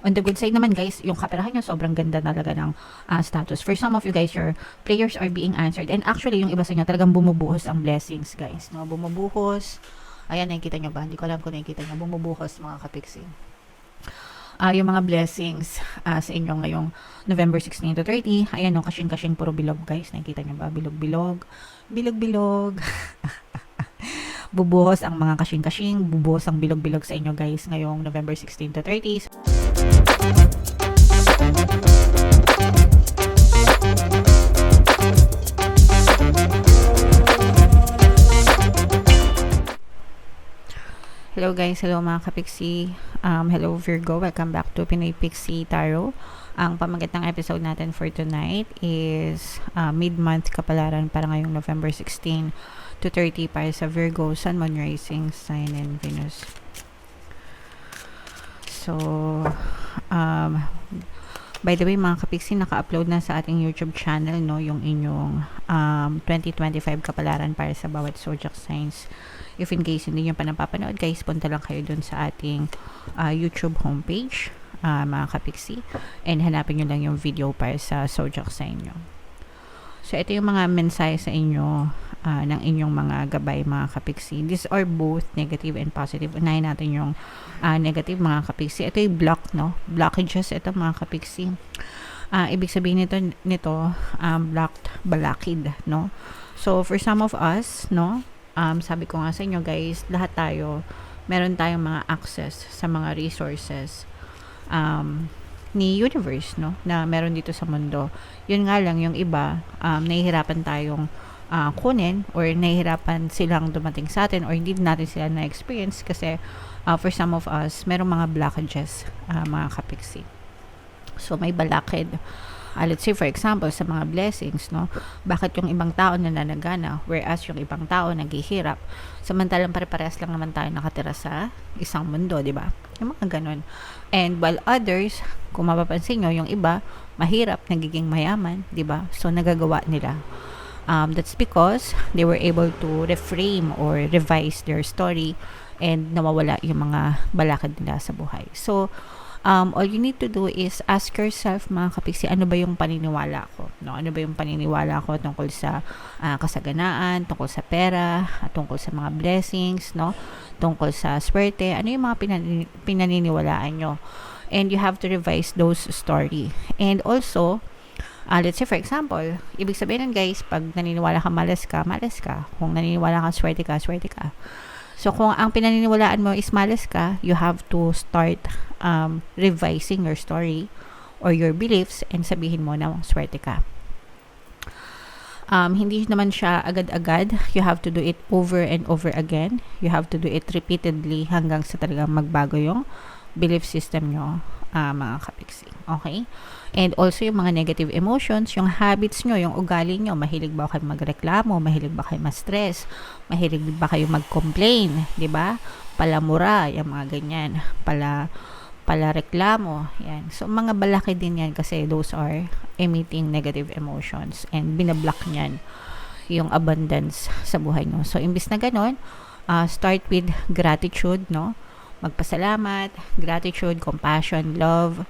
On the good side naman guys, yung kaperahan nyo, sobrang ganda talaga ng status. For some of you guys, your prayers are being answered. And actually, yung iba sa inyo, talagang bumubuhos ang blessings guys. No? Bumubuhos. Ayan, nakikita nyo ba? Hindi ko alam kung nakikita nyo. Bumubuhos mga kapiksi. Yung mga blessings sa inyo ngayong November 16 to 30. Ayan, no, kasing-kasing puro bilog guys. Nakikita nyo ba? Bilog-bilog. Bilog-bilog. Bubuhos ang mga kasing-kasing. Bubuhos ang bilog-bilog sa inyo guys ngayong November 16 to 30. Hello guys, hello mga kapiksi. Hello Virgo, welcome back to Pinoy Pixie Tarot. Ang pamagat ng episode natin for tonight is mid-month kapalaran para ngayong November 16 to 30 para sa Virgo, Sun, Moon, Rising, Sign, and Venus. So, by the way mga kapiksi, naka-upload na sa ating YouTube channel no, yung inyong 2025 kapalaran para sa bawat zodiac signs. If in case hindi nyo pa napapanood guys, punta lang kayo dun sa ating YouTube homepage mga kapiksi, and hanapin nyo lang yung video para sa zodiac sign nyo. So ito yung mga mensahe sa inyo ng inyong mga gabay mga kapiksi. These are both negative and positive. Unahin natin yung negative mga kapiksi. Ito yung block, no? Blockages ito mga kapiksi. Ibig sabihin nito blocked, balakid, no? So for some of us, no, sabi ko nga sa inyo guys, lahat tayo meron tayong mga access sa mga resources ni universe, no, na meron dito sa mundo. Yun nga lang, yung iba nahihirapan tayong kunin, or nahihirapan silang dumating sa atin, or hindi natin sila na-experience kasi for some of us merong mga blockages mga kapiksi. So may balakid. Let's say for example sa mga blessings, no, bakit yung ibang tao nananagana whereas yung ibang tao naghihirap, samantalang pare-parehas lang naman tayo nakatira sa isang mundo, di ba? Yung mga ganun. And while others, kung mapapansin nyo, yung iba mahirap nagiging mayaman, di ba? So nagagawa nila. That's because they were able to reframe or revise their story and nawawala yung mga balakid nila sa buhay. So all you need to do is ask yourself mga kapiksi, ano ba yung paniniwala ko, no? Ano ba yung paniniwala ko tungkol sa kasaganaan, tungkol sa pera, tungkol sa mga blessings, no, tungkol sa swerte, ano yung mga pinaniniwalaan nyo, and you have to revise those story. And also let's say for example, ibig sabihin nun guys, pag naniniwala ka malas ka, malas ka. Kung naniniwala ka swerte ka, swerte ka. So, kung ang pinaniniwalaan mo is malas ka, you have to start revising your story or your beliefs and sabihin mo na swerte ka. Hindi naman siya agad-agad. You have to do it over and over again. You have to do it repeatedly hanggang sa talagang magbago yung belief system nyo, mga kapiksi. Okay? And also yung mga negative emotions, yung habits nyo, yung ugali nyo. Mahilig ba kayo magreklamo? Mahilig ba kayo ma-stress? Mahilig ba kayo mag-complain? Diba? Palamura, yung mga ganyan. Palareklamo. Yan. So, mga balaki din yan kasi those are emitting negative emotions and binablock nyan yung abundance sa buhay nyo. So, imbis na ganon, start with gratitude, no? Magpasalamat, gratitude, compassion, love.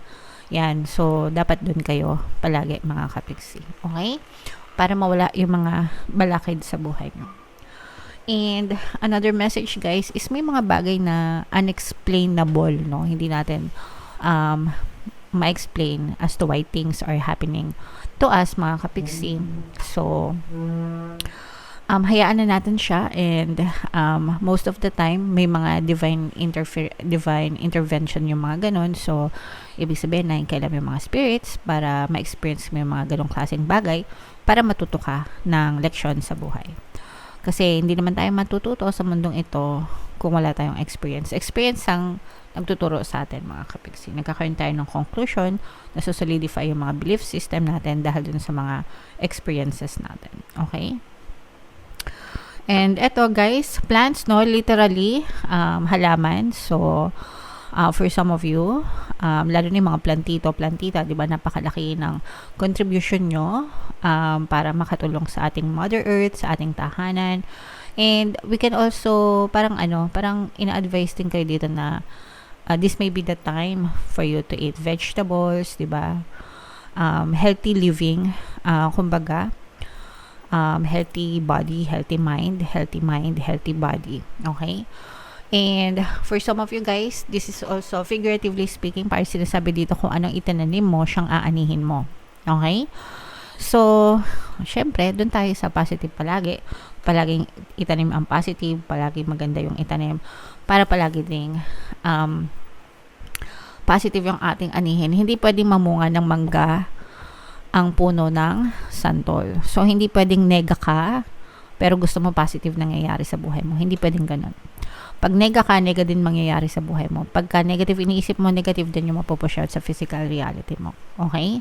Yan. So, dapat dun kayo palagi mga kapiksi. Okay? Para mawala yung mga balakid sa buhay nyo. And another message guys is may mga bagay na unexplainable, no? Hindi natin ma-explain as to why things are happening to us mga kapiksi. So, hayaan na natin siya, and most of the time may mga divine intervention yung mga ganon. So ibig sabihin na kailan yung mga spirits para ma-experience mo yung mga ganong klaseng bagay para matuto ka ng leksyon sa buhay. Kasi hindi naman tayo matututo sa mundong ito kung wala tayong experience. Experience ang nagtuturo sa atin mga kapiksi. Nagkakaroon tayo ng conclusion na solidify yung mga belief system natin dahil dun sa mga experiences natin. Okay? And eto guys, plants, no, literally halaman. So for some of you, lalo na yung mga plantita, di ba, napakalaki ng contribution nyo para makatulong sa ating Mother Earth, sa ating tahanan. And we can also parang ina-advise din kayo dito na this may be the time for you to eat vegetables, di ba? Healthy living, kumbaga, healthy body, healthy mind, healthy body. Okay? And for some of you guys, this is also figuratively speaking, para sinasabi dito kung anong itinanim mo, siyang aanihin mo. Okay? So, syempre, dun tayo sa positive palagi. Palaging itanim ang positive, palagi maganda yung itanim, para palagi ding positive yung ating anihin. Hindi pwedeng mamunga ng mangga ang puno ng santol. So, hindi pwedeng nega ka, pero gusto mo positive nangyayari sa buhay mo. Hindi pwedeng ganun. Pag nega ka, nega din mangyayari sa buhay mo. Pagka negative iniisip mo, negative din yung mapupush out sa physical reality mo. Okay?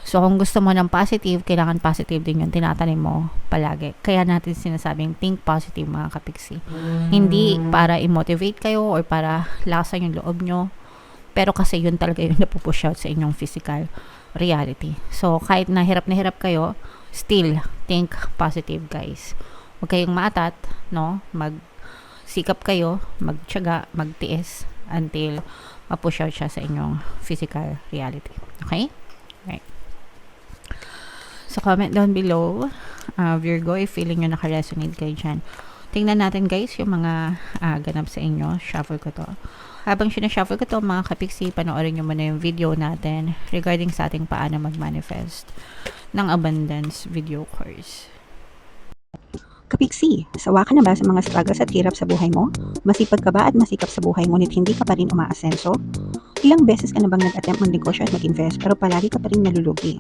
So, kung gusto mo ng positive, kailangan positive din yung tinatanim mo palagi. Kaya natin sinasabing think positive, mga kapiksi. Hindi para i-motivate kayo or para lakasan yung loob nyo. Pero kasi yun talaga yung napupush out sa inyong physical reality. So, kahit na hirap kayo, still think positive, guys. Huwag kayong maatat, no? Magsikap kayo, magtiyaga, magtiis until mapush out siya sa inyong physical reality. Okay? Right. So, comment down below, Virgo, if feeling nyo naka-resonate kayo dyan. Tingnan natin, guys, yung mga ganap sa inyo. Shuffle ko to. Habang sinashuffle ko to, mga kapiksi, panoorin nyo muna yung video natin regarding sa ating paano mag-manifest ng abundance video course. Kapiksi, sawa ka na ba sa mga struggles at hirap sa buhay mo? Masipag ka ba at masikap sa buhay ngunit hindi ka pa rin umaasenso? Ilang beses ka na bang nag-attempt mag-negosyo at mag-invest pero palagi ka pa rin nalulugi?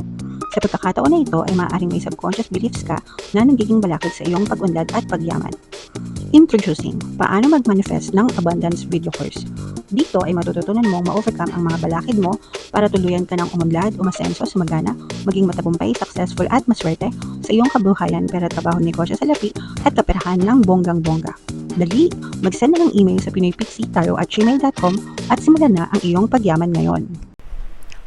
Sa pagkakataon na ito ay maaaring may subconscious beliefs ka na nagiging balakid sa iyong pag-unlad at pagyaman. Introducing, paano mag-manifest ng abundance video course. Dito ay matututunan mong ma-overcome ang mga balakid mo para tuluyan ka ng umunlad, umasenso, sumagana, maging matagumpay, successful at maswerte sa iyong kabuhayan, pera, trabaho, negosyo, salapi at kaperahan ng bonggang-bongga. Dali, mag-send na ng email sa pinoypixie@gmail.com at simulan na ang iyong pagyaman ngayon.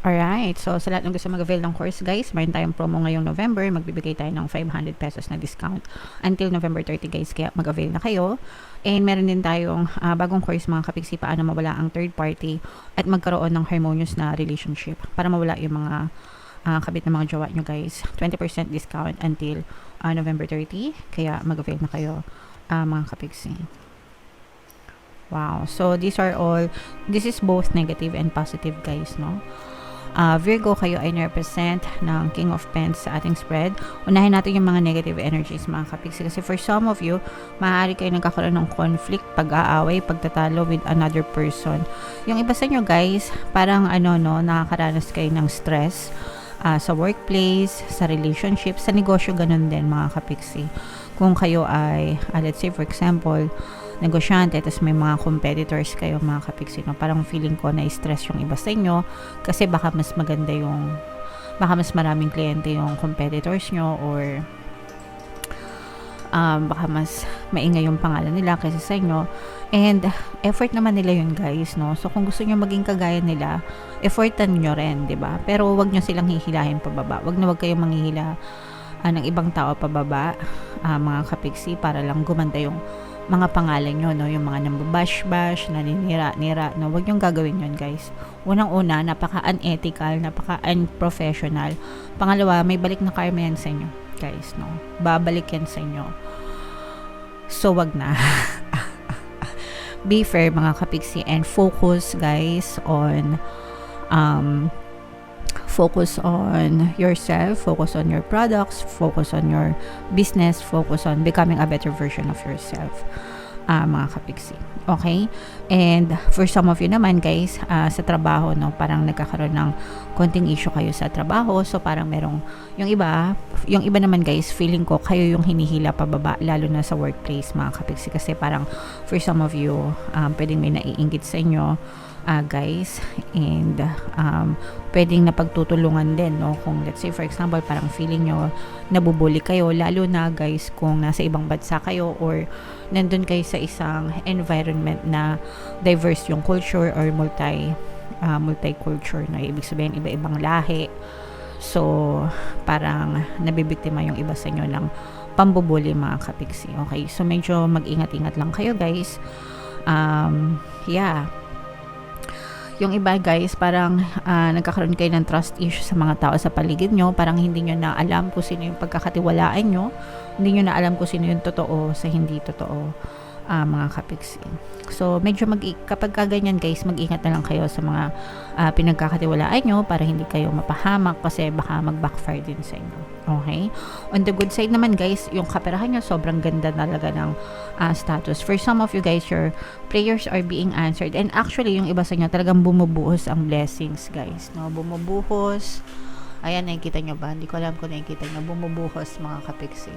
Alright, so sa lahat ng gusto mag-avail ng course, guys, mayroon tayong promo ngayong November. Magbibigay tayo ng 500 pesos na discount until November 30, guys, kaya mag-avail na kayo. And meron din tayong bagong course, mga kapiksi, paano mawala ang third party at magkaroon ng harmonious na relationship para mawala yung mga kabit na mga jowa nyo, guys. 20% discount until November 30, kaya mag-avail na kayo, mga kapiksi. Wow, so this is both negative and positive, guys, no? Virgo, kayo ay represent ng King of Pents sa ating spread. Unahin natin yung mga negative energies, mga kapiksi, kasi for some of you, maaari kayo nagkakaroon ng conflict, pag-aaway, pagtatalo with another person. Yung iba sa inyo, guys, parang nakakaranas kayo ng stress sa workplace, sa relationship, sa negosyo, ganun din, mga kapiksi. Kung kayo ay, let's say for example, negosyante, tapos may mga competitors kayo, mga kapiksi, no? Parang feeling ko na stress yung iba sa inyo kasi baka mas maraming kliyente yung competitors nyo, or baka mas maingay yung pangalan nila kaysa sa inyo, and effort naman nila yun, guys, no? So kung gusto nyo maging kagaya nila, effortan nyo rin, diba? Pero wag nyo silang hihilahin pababa. Wag kayong manghihila ng ibang tao pababa, mga kapiksi, para lang gumanda yung mga pangalan nyo, no? Yung mga nambabash-bash, naninira-nira, no? Huwag nyong gagawin yun, guys. Unang-una, napaka-unethical, napaka-unprofessional. Pangalawa, may balik na karma yan sa inyo, guys, no? Babalik yan sa inyo. So, wag na. Be fair, mga kapiksi, and focus, guys, on yourself, focus on your products, focus on your business, focus on becoming a better version of yourself, mga kapiksi. Okay? And for some of you naman, guys, sa trabaho, no, parang nagkakaroon ng konting issue kayo sa trabaho, so parang merong yung iba naman, guys, feeling ko kayo yung hinihila pababa, lalo na sa workplace, mga kapiksi, kasi parang for some of you, pwedeng may naiinggit sa inyo, guys, and pwedeng napagtutulungan din, no? Kung let's say for example, parang feeling nyo nabubuli kayo, lalo na, guys, kung nasa ibang bansa kayo or nandun kayo sa isang environment na diverse yung culture or multiculture, na ibig sabihin iba-ibang lahi. So parang nabibiktima yung iba sa inyo ng pambubuli, mga kapiksi. Okay, so medyo mag-ingat-ingat lang kayo, guys. Yeah. Yung iba guys, parang nagkakaroon kayo ng trust issue sa mga tao sa paligid nyo. Parang hindi nyo na alam kung sino yung pagkakatiwalaan nyo. Hindi nyo na alam kung sino yung totoo sa hindi totoo, mga kapiksi. So, medyo kapag ganyan guys, mag-ingat na lang kayo sa mga pinagkakatiwalaan nyo para hindi kayo mapahamak kasi baka mag-backfire din sa inyo. Okay? On the good side naman guys, yung kaperahan nyo, sobrang ganda talaga ng status. For some of you guys, your prayers are being answered. And actually, yung iba sa inyo, talagang bumubuhos ang blessings guys. No? Bumubuhos. Ayan, nakikita nyo ba? Hindi ko alam kung nakikita nyo. Bumubuhos mga kapiksi.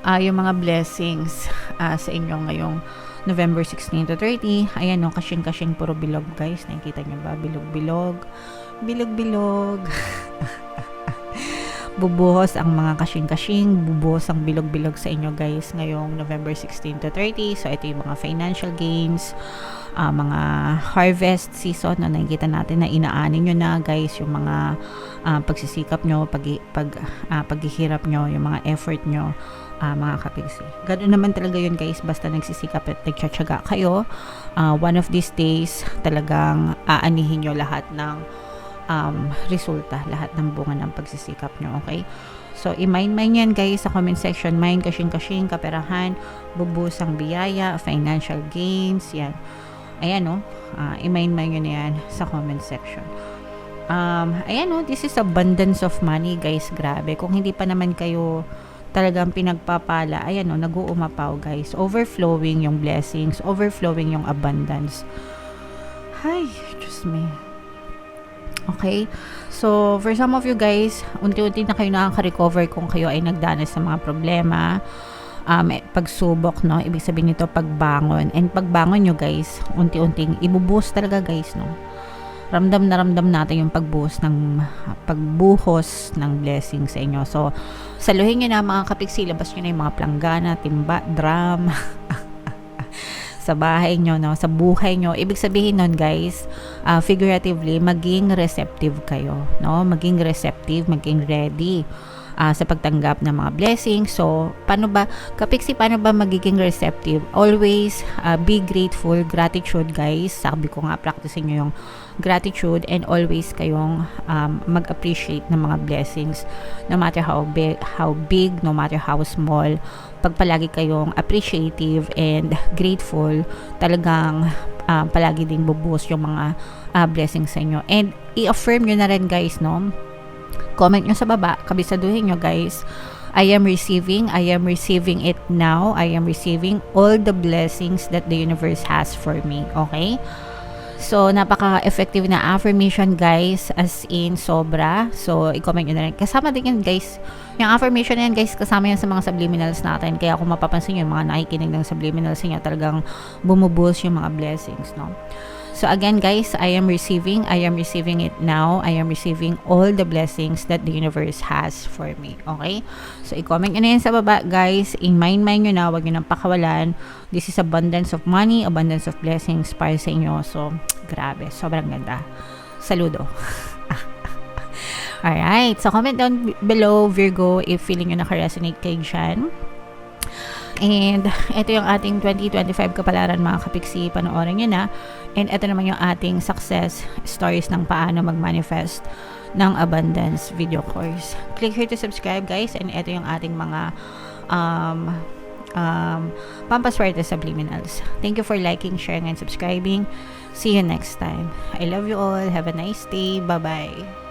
Yung mga blessings sa inyo ngayong November 16 to 30. Ayan, no, kasing-kasing puro bilog guys. Nakikita nyo ba? Bilog-bilog. Bilog-bilog. Bubuhos ang mga kasing-kasing, bubuhos ang bilog-bilog sa inyo guys ngayong November 16 to 30. So, ito yung mga financial gains, mga harvest season na nakikita natin na inaanin nyo na guys, yung mga pagsisikap nyo, paghihirap nyo, yung mga effort nyo, mga kapiksi. Ganoon naman talaga yun guys, basta nagsisikap at nagtsatsaga kayo, one of these days talagang aanihin nyo lahat ng resulta, lahat ng bunga ng pagsisikap nyo, okay? So, i-mind yan guys sa comment section. Mind, kasing-kasing, kaperahan, bubuhos ang biyaya, financial gains, yan. Ayan, no? I-mind nyo na yan sa comment section. Ayan, no? This is abundance of money, guys. Grabe. Kung hindi pa naman kayo talagang pinagpapala, ayan, no? Nag-uumapaw, guys. Overflowing yung blessings, overflowing yung abundance. Ay, Diyos me. Okay? So, for some of you guys, unti-unti na kayo nakaka-recover kung kayo ay nagdanas sa mga problema, pagsubok, no? Ibig sabihin nito, pagbangon. And pagbangon nyo, guys, unti-unting ibubuhos talaga, guys, no? Ramdam na ramdam natin yung pagbuhos ng blessing sa inyo. So, saluhin nyo na mga kapiksi, labas nyo na yung mga planggana, timba, drum, sa bahay nyo, no? Sa buhay nyo. Ibig sabihin nun, guys, figuratively, maging receptive kayo, no? Maging receptive, maging ready sa pagtanggap ng mga blessings. So, paano ba magiging receptive? Always be grateful, gratitude, guys. Sabi ko nga, practicing nyo yung gratitude and always kayong mag-appreciate ng mga blessings. No matter how big, no matter how small, pag palagi kayong appreciative and grateful, talagang palagi ding bubuhos yung mga blessings sa inyo. And i-affirm nyo na rin, guys, no? Comment nyo sa baba, kabisaduhin nyo guys, I am receiving it now, I am receiving all the blessings that the universe has for me, okay? So, napaka-effective na affirmation guys, as in sobra. So, i-comment nyo na rin. Kasama din yan guys, yung affirmation na yan guys, kasama yan sa mga subliminals natin. Kaya kung mapapansin nyo, yung mga nakikinig ng subliminals niya, talagang bumubuhos yung mga blessings, no? So again guys, I am receiving it now. I am receiving all the blessings that the universe has for me. Okay? So i-comment nyo na yan sa baba guys. I-mind nyo na, huwag nyo nang pakawalan. This is abundance of money, abundance of blessings para sa inyo. So, grabe. Sobrang ganda. Saludo. Alright. So comment down below, Virgo, if feeling nyo naka-resonate kayo dyan. And ito yung ating 2025 kapalaran mga kapiksi, panoorin nyo na. And ito naman yung ating success stories ng paano mag-manifest ng abundance video course. Click here to subscribe guys, and ito yung ating mga pampaswerte subliminals. Thank you for liking, sharing, and subscribing. See you next time. I love you all. Have a nice day. Bye-bye.